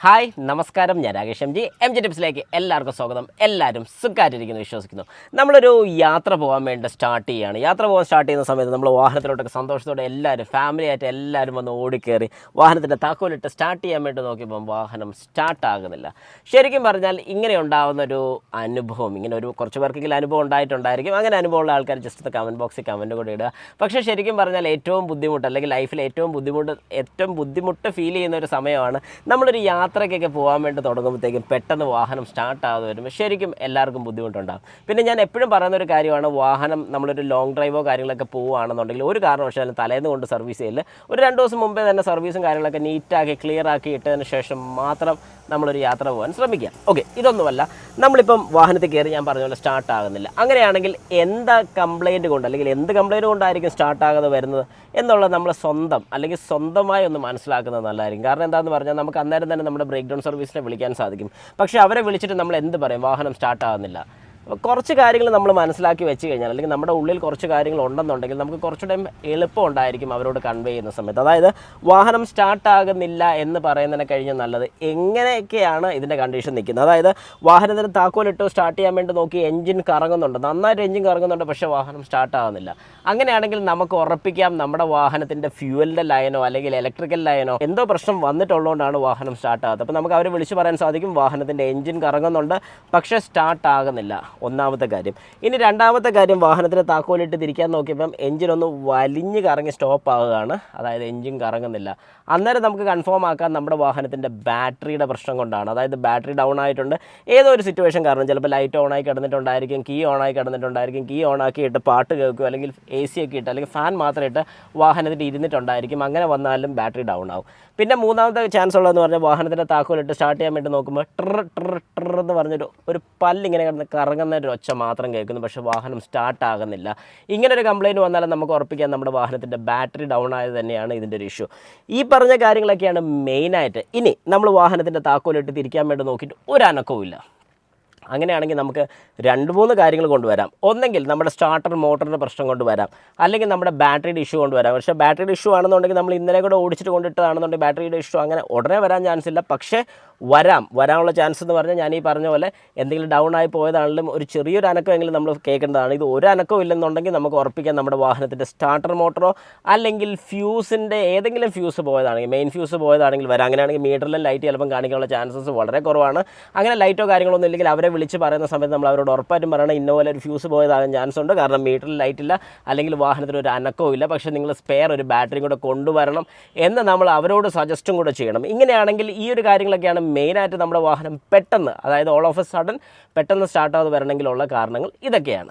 Hi നമസ്കാരം, ഞാൻ Rakesh M G ടിപ്സിലേക്ക് എല്ലാവർക്കും സ്വാഗതം. എല്ലാവരും സുഖമായിട്ടിരിക്കുന്നു വിശ്വസിക്കുന്നു. നമ്മളൊരു യാത്ര പോകാൻ വേണ്ടി സ്റ്റാർട്ട് ചെയ്യുകയാണ്. യാത്ര പോകാൻ സ്റ്റാർട്ട് ചെയ്യുന്ന സമയത്ത് നമ്മൾ വാഹനത്തിലോട്ടൊക്കെ സന്തോഷത്തോടെ എല്ലാവരും ഫാമിലിയായിട്ട് എല്ലാവരും വന്ന് ഓടിക്കയറി വാഹനത്തിൻ്റെ താക്കോലിട്ട് സ്റ്റാർട്ട് ചെയ്യാൻ വേണ്ടി നോക്കിയപ്പം വാഹനം സ്റ്റാർട്ടാകുന്നില്ല. ശരിക്കും പറഞ്ഞാൽ ഇങ്ങനെ ഉണ്ടാകുന്നൊരു അനുഭവം, ഇങ്ങനെ ഒരു കുറച്ച് പേർക്കെങ്കിലും അനുഭവം ഉണ്ടായിട്ടുണ്ടായിരിക്കും. അങ്ങനെ അനുഭവമുള്ള ആൾക്കാർ ജസ്റ്റ് ഒന്ന് കമൻറ്റ് ബോക്സിൽ കമൻറ്റ് കൂടെ ഇടുക. പക്ഷേ ശരിക്കും പറഞ്ഞാൽ ഏറ്റവും ബുദ്ധിമുട്ട്, അല്ലെങ്കിൽ ലൈഫിൽ ഏറ്റവും ബുദ്ധിമുട്ട് ഫീൽ ചെയ്യുന്ന ഒരു സമയമാണ് നമ്മളൊരു യാത്രയ്ക്കൊക്കെ പോകാൻ വേണ്ടി തുടങ്ങുമ്പോഴത്തേക്കും പെട്ടെന്ന് വാഹനം സ്റ്റാർട്ടാകാതെ വരുമ്പോൾ ശരിക്കും എല്ലാവർക്കും ബുദ്ധിമുട്ടുണ്ടാകും. പിന്നെ ഞാൻ എപ്പോഴും പറയുന്നൊരു കാര്യമാണ്, വാഹനം നമ്മളൊരു ലോങ് ഡ്രൈവോ കാര്യങ്ങളൊക്കെ പോവുകയാണെന്നുണ്ടെങ്കിൽ ഒരു കാരണവശാലും തലേന്ന് കൊണ്ട് സർവീസ് ചെയ്യില്ല. ഒരു 2 ദിവസം മുമ്പേ തന്നെ സർവീസും കാര്യങ്ങളൊക്കെ നീറ്റാക്കി ക്ലിയർ ആക്കി ഇട്ടതിന് ശേഷം മാത്രം നമ്മളൊരു യാത്ര പോകാൻ ശ്രമിക്കുക. ഓക്കെ, ഇതൊന്നുമല്ല, നമ്മളിപ്പം വാഹനത്തിൽ കയറി ഞാൻ പറഞ്ഞ പോലെ സ്റ്റാർട്ടാകുന്നില്ല. അങ്ങനെയാണെങ്കിൽ എന്താ കംപ്ലയിൻറ്റ് കൊണ്ട്, അല്ലെങ്കിൽ എന്ത് കംപ്ലയിൻറ്റ് കൊണ്ടായിരിക്കും സ്റ്റാർട്ടാകാതെ വരുന്നത് എന്നുള്ളത് നമ്മൾ സ്വന്തമായി ഒന്ന് മനസ്സിലാക്കുന്നത് നല്ലതായിരിക്കും. കാരണം എന്താണെന്ന് പറഞ്ഞാൽ നമുക്ക് അന്നേരം തന്നെ നമ്മുടെ ബ്രേക്ക് ഡൗൺ സർവീസിനെ വിളിക്കാൻ സാധിക്കും. പക്ഷേ അവരെ വിളിച്ചിട്ട് നമ്മൾ എന്ത് പറയും, വാഹനം സ്റ്റാർട്ടാകുന്നില്ല. കുറച്ച് കാര്യങ്ങൾ നമ്മൾ മനസ്സിലാക്കി വെച്ച് കഴിഞ്ഞാൽ, അല്ലെങ്കിൽ നമ്മുടെ ഉള്ളിൽ കുറച്ച് കാര്യങ്ങൾ ഉണ്ടെന്നുണ്ടെങ്കിൽ നമുക്ക് കുറച്ചുകൂടെ എളുപ്പം ഉണ്ടായിരിക്കും അവരോട് കൺവേ ചെയ്യുന്ന സമയത്ത്. അതായത് വാഹനം സ്റ്റാർട്ടാകുന്നില്ല എന്ന് പറയുന്നതിനെ കഴിഞ്ഞ് നല്ലത് എങ്ങനെയൊക്കെയാണ് ഇതിൻ്റെ കണ്ടീഷൻ നിൽക്കുന്നത്. അതായത് വാഹനത്തിന് താക്കോലിട്ട് സ്റ്റാർട്ട് ചെയ്യാൻ വേണ്ടി നോക്കി എഞ്ചിൻ കറങ്ങുന്നുണ്ട്, നന്നായിട്ട് എഞ്ചിൻ കറങ്ങുന്നുണ്ട്, പക്ഷേ വാഹനം സ്റ്റാർട്ടാകുന്നില്ല. അങ്ങനെയാണെങ്കിൽ നമുക്ക് ഉറപ്പിക്കാം നമ്മുടെ വാഹനത്തിൻ്റെ ഫ്യൂവലിൻ്റെ ലൈനോ അല്ലെങ്കിൽ ഇലക്ട്രിക്കൽ ലൈനോ എന്തോ പ്രശ്നം വന്നിട്ടുള്ളതുകൊണ്ടാണ് വാഹനം സ്റ്റാർട്ടാകാത്തത്. അപ്പോൾ നമുക്ക് അവരെ വിളിച്ച് പറയാൻ സാധിക്കും, വാഹനത്തിൻ്റെ എഞ്ചിൻ കറങ്ങുന്നുണ്ട് പക്ഷേ സ്റ്റാർട്ടാകുന്നില്ല, ഒന്നാമത്തെ കാര്യം. ഇനി രണ്ടാമത്തെ കാര്യം, വാഹനത്തിന് താക്കോലിട്ട് തിരിക്കാൻ നോക്കിയപ്പം എഞ്ചിനൊന്ന് വലിഞ്ഞ് കറങ്ങി സ്റ്റോപ്പ് ആവുകയാണ്, അതായത് എഞ്ചിൻ കറങ്ങുന്നില്ല. അന്നേരം നമുക്ക് കൺഫേം ആക്കാം നമ്മുടെ വാഹനത്തിൻ്റെ ബാറ്ററിയുടെ പ്രശ്നം കൊണ്ടാണ്. അതായത് ബാറ്ററി ഡൗൺ ആയിട്ടുണ്ട്, ഏതോ ഒരു സിറ്റുവേഷൻ കാരണം. ചിലപ്പോൾ ലൈറ്റ് ഓണായി കിടന്നിട്ടുണ്ടായിരിക്കും, കീ ഓണായി കിടന്നിട്ടുണ്ടായിരിക്കും, കീ ഓണാക്കിയിട്ട് പാട്ട് കേൾക്കും, അല്ലെങ്കിൽ AC ഒക്കെ ഇട്ട്, അല്ലെങ്കിൽ ഫാൻ മാത്രം ഇട്ട് വാഹനത്തിൽ ഇരുന്നിട്ടുണ്ടായിരിക്കും. അങ്ങനെ വന്നാലും ബാറ്ററി ഡൗൺ ആവും. പിന്നെ മൂന്നാമത്തെ ചാൻസ് ഉള്ളതെന്ന് പറഞ്ഞാൽ, വാഹനത്തിൻ്റെ താക്കോലിട്ട് സ്റ്റാർട്ട് ചെയ്യാൻ വേണ്ടി നോക്കുമ്പോൾ ട്ര എന്ന് പറഞ്ഞൊരു പല്ലിങ്ങനെ കിടന്ന് കറങ്ങുന്ന ഒരു ഒച്ച മാത്രം കേൾക്കുന്നു, പക്ഷേ വാഹനം സ്റ്റാർട്ടാകുന്നില്ല. ഇങ്ങനൊരു കംപ്ലയിൻറ്റ് വന്നാലും നമുക്ക് ഉറപ്പിക്കാം നമ്മുടെ വാഹനത്തിൻ്റെ ബാറ്ററി ഡൗൺ ആയത് തന്നെയാണ് ഇതിൻ്റെ ഒരു ഇഷ്യൂ. ഈ പറഞ്ഞ കാര്യങ്ങളൊക്കെയാണ് മെയിനായിട്ട്. ഇനി നമ്മൾ വാഹനത്തിൻ്റെ താക്കോലിട്ട് തിരിക്കാൻ വേണ്ടി നോക്കിയിട്ട് ഒരു അനക്കവും ഇല്ല. അങ്ങനെയാണെങ്കിൽ നമുക്ക് 2-3 കാര്യങ്ങൾ കൊണ്ടുവരാം. ഒന്നെങ്കിൽ നമ്മുടെ സ്റ്റാർട്ടർ മോട്ടറിൻ്റെ പ്രശ്നം കൊണ്ടുവരാം, അല്ലെങ്കിൽ നമ്മുടെ ബാറ്ററിയുടെ ഇഷ്യൂ കൊണ്ടുവരാം. പക്ഷേ ബാറ്ററിയുടെ ഇഷ്യൂ ആണെന്നുണ്ടെങ്കിൽ നമ്മൾ ഇന്നലെ കൂടെ ഓടിച്ചിട്ട് കൊണ്ടിട്ടതാണെന്നുണ്ടെങ്കിൽ ബാറ്ററിയുടെ ഇഷ്യൂ അങ്ങനെ ഉടനെ വരാൻ ചാൻസ് ഇല്ല. പക്ഷേ വരാനുള്ള ചാൻസ് എന്ന് പറഞ്ഞാൽ ഞാൻ ഈ പറഞ്ഞ പോലെ എന്തെങ്കിലും ഡൗൺ ആയി പോയതാണെങ്കിലും ഒരു ചെറിയൊരു അനക്കമെങ്കിലും നമ്മൾ കേൾക്കേണ്ടതാണ്. ഇത് ഒരു അനക്കവും ഇല്ലെന്നുണ്ടെങ്കിൽ നമുക്ക് ഉറപ്പിക്കാം നമ്മുടെ വാഹനത്തിൻ്റെ സ്റ്റാർട്ടർ മോട്ടറോ അല്ലെങ്കിൽ ഫ്യൂസിൻ്റെ ഏതെങ്കിലും ഫ്യൂസ് പോയതാണെങ്കിൽ, മെയിൻ ഫ്യൂസ് പോയതാണെങ്കിൽ വരാം. അങ്ങനെയാണെങ്കിൽ മീറ്ററിലും ലൈറ്റ് ചിലപ്പം കാണിക്കാനുള്ള ചാൻസസ് വളരെ കുറവാണ്. അങ്ങനെ ലൈറ്റോ കാര്യങ്ങളൊന്നും ഇല്ലെങ്കിൽ അവരെ വിളിച്ച് പറയുന്ന സമയത്ത് നമ്മൾ അവരോട് ഉറപ്പായിട്ടും പറയണം, ഇന്ന പോലെ ഒരു ഫ്യൂസ് പോയതാകാൻ ചാൻസ് ഉണ്ട്, കാരണം മീറ്ററിൽ ലൈറ്റ് ഇല്ല, അല്ലെങ്കിൽ വാഹനത്തിന് ഒരു അനക്കവും ഇല്ല, പക്ഷേ നിങ്ങൾ സ്പെയർ ഒരു ബാറ്ററിയും കൂടെ കൊണ്ടുവരണം എന്ന് നമ്മൾ അവരോട് സജസ്റ്റും കൂടെ ചെയ്യണം. ഇങ്ങനെയാണെങ്കിൽ ഈ ഒരു കാര്യങ്ങളൊക്കെയാണ് മെയിനായിട്ട് നമ്മുടെ വാഹനം പെട്ടെന്ന്, അതായത് ഓൾ ഓഫ് എ സഡൻ പെട്ടെന്ന് സ്റ്റാർട്ടാകാതെ വരണമെങ്കിലുള്ള കാരണങ്ങൾ ഇതൊക്കെയാണ്.